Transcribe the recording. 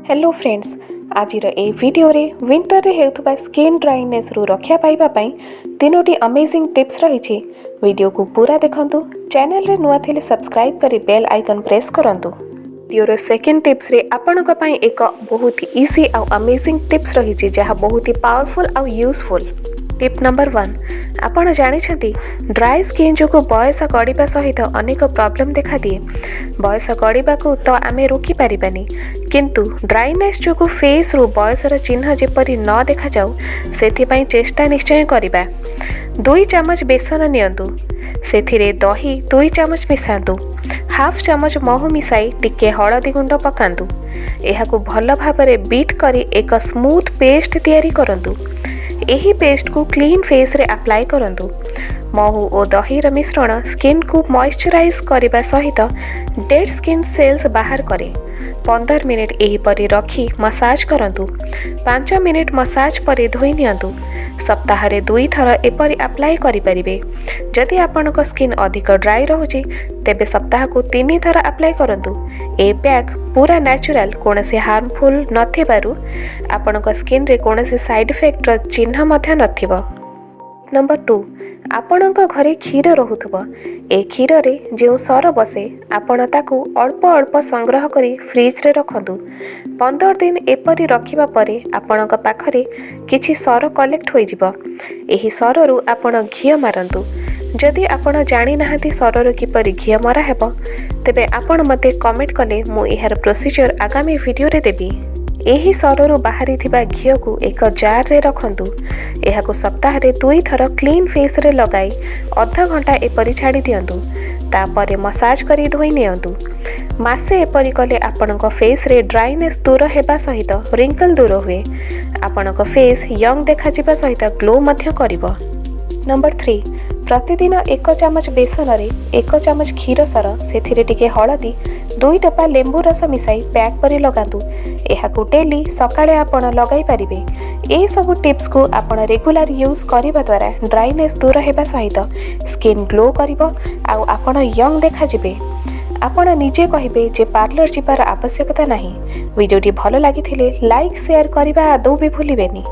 Hello friends, आज ए video रे winter रे हेउथबा स्किन ड्राइनेस रु रक्षा पाइबा पई तीनोटी अमेजिंग टिप्स रही। वीडियो को पूरा देखंतु। चैनल रे नुआ थिले सब्सक्राइब करी बेल आइकन प्रेस करंतु। वीडियो रे सेकंड टिप्स रे आपनका पई एक बहुत ही इजी आ अमेजिंग टिप्स रही जहा बहुत ही पावरफुल आ यूजफुल। टिप नंबर 1, आपण जानिछंती ड्राई स्किन जो बयस गड़िबा सहित अनेक प्रॉब्लम देखा दिए। बयस गड़िबा को तो आमे रोकी पारिबानी, किंतु ड्राइनेस जो फेस रु बयसर चिन्ह जेपरी न देखा जाऊ सेथिपाई चेष्टा निश्चय करिबा। 2 चामच बेसन नियंतु, सेथिरे दही 2 चामच मिसांतु, हाफ चामच महू मिसाई टिके हळदी गुंड पकांतु। एहाकु भल भाबरे बीट करी एक स्मूथ पेस्ट तैयारी करंतु। एही पेस्ट को क्लीन फेस रे अप्लाई करंतु। महू और दहीर मिश्रण स्किन को मॉइस्चराइज करने सहित डेड स्किन सेल्स बाहर करे। 15 मिनिट एही परी रखी मसाज करंतु। 5 मिनिट मसाज परी धोई नियंतु। सप्ताह रे 2 थर एपरी अप्लाई करि परिबे। जदि आपनक स्किन अधिक ड्राई रहुची तेबे सप्ताह को 3 थर अप्लाई करंतु। ए पैक पूरा नेचुरल, कोनसे हार्मफुल नथिबारु आपनक स्किन रे कोनसे साइड इफेक्ट र चिन्ह मध्य नथिबो। नंबर 2, आपणक घरे क्षीर रहुथबो। ए क्षीर रे जो सर बसे आपण ताकू अल्प अल्प संग्रह करी फ्रिज रे रखंतु। 15 दिन एपरी रखिबा परे आपणक पाखरे किछि सर कलेक्ट होई जिवो। एही सर रु आपण घिय मारंतु। जदि आपण जानि नाहंती सर रु किपरि घिय मरा हेबो तेबे आपण मते कमेंट कले मु एहार प्रोसीजर आगामी वीडियो रे देबी। एही सरु बाहरी थिबा घिय को एक जार रे रखंतु। एहाको सप्ताह रे 2 थर क्लीन फेस रे लगाई आधा घंटा एपरी छाड़ी दियंतु। तापरे मसाज करी धोई नियंतु। मासे एपरी कले आपनक फेस रे ड्राइनेस दूर हेबा सहित रिंकल दूर हुए। आपनक फेस यंग देखा जिबा सहित ग्लो मध्य करिवो। नंबर 3, प्रतिदिन 1 चामच बेसन रे 1 चामच क्षीर सर सेथिरे टिके हळदी 2 टोपा लेंबू रस मिसाई पैक परी लगातु। एहाकु डेली सकाळे आपण लगाई पारिबे। ए सब टिप्स को आपण रेगुलर यूज करिबा द्वारा ड्राइनेस दूर हेबा सहित स्किन ग्लो करिवो आ आपण यंग देखा जिबे। आपण निजे कहिबे जे पार्लर जिबार आवश्यकता नाही। वीडियोटी भलो लागिथिले लाइक शेयर करिबा आदौ भी भूलिबेनी।